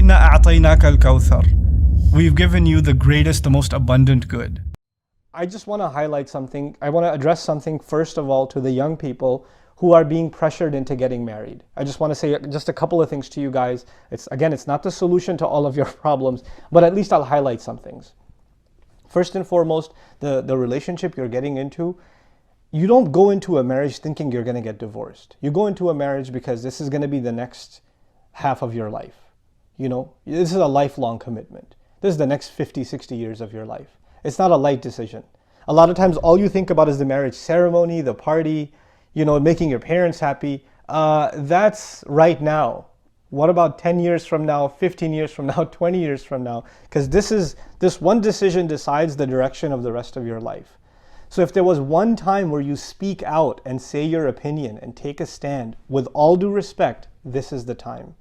إِنَّا أَعْطَيْنَاكَ الْكَوْثَرَ. We've given you the greatest, the most abundant good. I just want to highlight something. I want to address something first of all to the young people who are being pressured into getting married. I just want to say just a couple of things to you guys. It's not the solution to all of your problems, but at least I'll highlight some things. First and foremost, the relationship you're getting into, you don't go into a marriage thinking you're going to get divorced. You go into a marriage because this is going to be the next half of your life. You know, this is a lifelong commitment. This is the next 50, 60 years of your life. It's not a light decision. A lot of times all you think about is the marriage ceremony, the party, you know, making your parents happy. That's right now. What about 10 years from now, 15 years from now, 20 years from now? Because this one decision decides the direction of the rest of your life. So if there was one time where you speak out and say your opinion and take a stand, with all due respect, this is the time.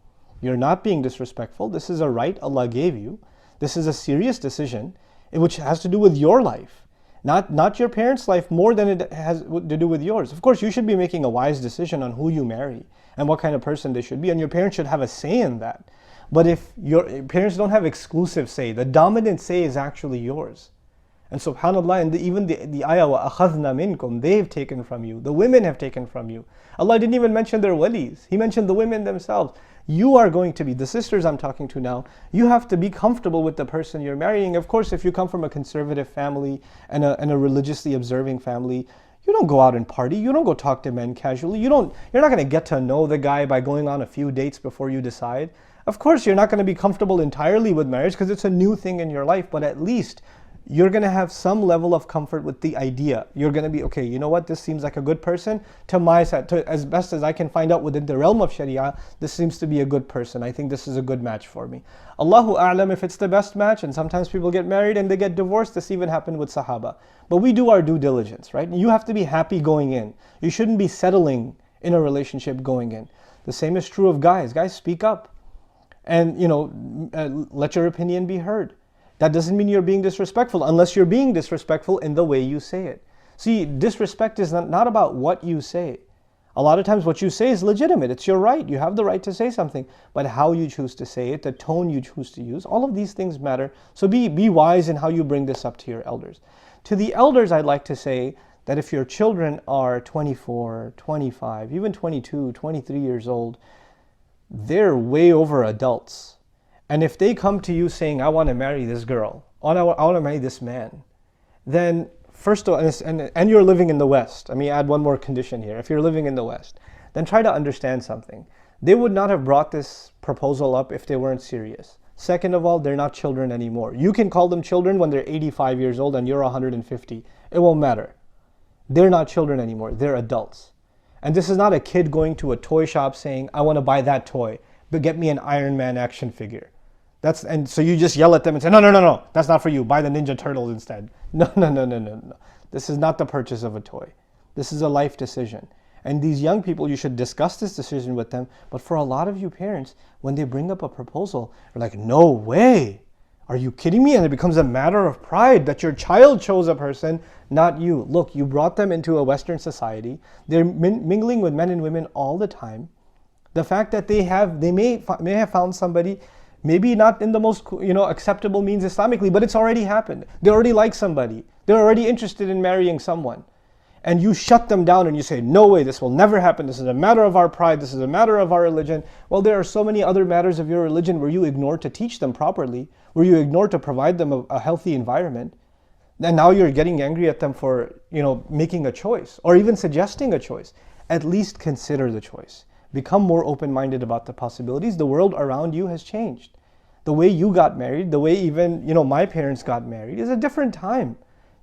You're not being disrespectful. This is a right Allah gave you. This is a serious decision which has to do with your life. Not your parents' life more than it has to do with yours. Of course, you should be making a wise decision on who you marry and what kind of person they should be, and your parents should have a say in that. But if your parents don't have exclusive say, the dominant say is actually yours. And subhanAllah, and even the ayah, وَأَخَذْنَا مِنْكُمْ, they've taken from you. The women have taken from you. Allah didn't even mention their walis. He mentioned the women themselves. You are going to be, the sisters I'm talking to now, you have to be comfortable with the person you're marrying. Of course, if you come from a conservative family and a religiously observing family, you don't go out and party. You don't go talk to men casually. You're not going to get to know the guy by going on a few dates before you decide. Of course, you're not going to be comfortable entirely with marriage because it's a new thing in your life, but at least you're going to have some level of comfort with the idea. You're going to be, okay, you know what, this seems like a good person. To my side, as best as I can find out within the realm of Sharia, this seems to be a good person. I think this is a good match for me. Allahu A'lam if it's the best match, and sometimes people get married and they get divorced. This even happened with Sahaba. But we do our due diligence, right? You have to be happy going in. You shouldn't be settling in a relationship going in. The same is true of guys. Guys, speak up and, you know, let your opinion be heard. That doesn't mean you're being disrespectful unless you're being disrespectful in the way you say it. See, disrespect is not about what you say. A lot of times what you say is legitimate. It's your right. You have the right to say something. But how you choose to say it, the tone you choose to use, all of these things matter. So be wise in how you bring this up to your elders. To the elders, I'd like to say that if your children are 24, 25, even 22, 23 years old, they're way over adults. And if they come to you saying, I want to marry this girl, or I want to marry this man, then first of all, and you're living in the West, let me add one more condition here. If you're living in the West, then try to understand something. They would not have brought this proposal up if they weren't serious. Second of all, they're not children anymore. You can call them children when they're 85 years old and you're 150. It won't matter. They're not children anymore. They're adults. And this is not a kid going to a toy shop saying, I want to buy that toy, but get me an Iron Man action figure. And so you just yell at them and say, no, that's not for you. Buy the Ninja Turtles instead. No. This is not the purchase of a toy. This is a life decision. And these young people, you should discuss this decision with them. But for a lot of you parents, when they bring up a proposal, you're like, no way. Are you kidding me? And it becomes a matter of pride that your child chose a person, not you. Look, you brought them into a Western society. They're mingling with men and women all the time. The fact that they may have found somebody, maybe not in the most acceptable means Islamically, but it's already happened. They already like somebody. They're already interested in marrying someone. And you shut them down and you say, no way, this will never happen. This is a matter of our pride. This is a matter of our religion. Well, there are so many other matters of your religion where you ignore to teach them properly, where you ignore to provide them a healthy environment. And now you're getting angry at them for, making a choice or even suggesting a choice. At least consider the choice. Become more open-minded about the possibilities. The world around you has changed. The way you got married, the way even, my parents got married is a different time.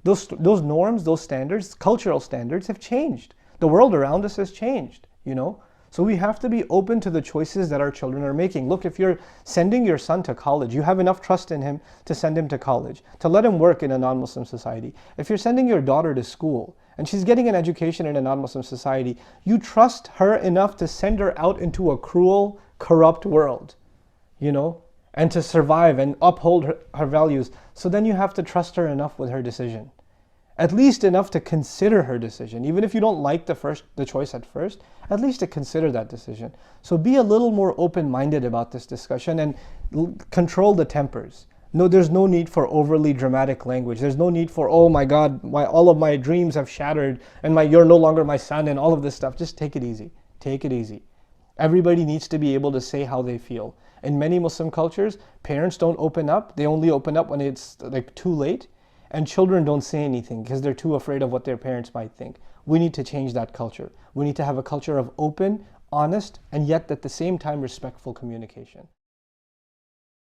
Those norms, those standards, cultural standards have changed. The world around us has changed, So we have to be open to the choices that our children are making. Look, if you're sending your son to college, you have enough trust in him to send him to college, to let him work in a non-Muslim society. If you're sending your daughter to school, and she's getting an education in a non-Muslim society, you trust her enough to send her out into a cruel, corrupt world, and to survive and uphold her values. So then you have to trust her enough with her decision. At least enough to consider her decision. Even if you don't like the choice at first, at least to consider that decision. So be a little more open-minded about this discussion and control the tempers. No, there's no need for overly dramatic language. There's no need for, oh my God, all of my dreams have shattered and you're no longer my son and all of this stuff. Just take it easy. Take it easy. Everybody needs to be able to say how they feel. In many Muslim cultures, parents don't open up. They only open up when it's like too late. And children don't say anything because they're too afraid of what their parents might think. We need to change that culture. We need to have a culture of open, honest, and yet at the same time respectful communication.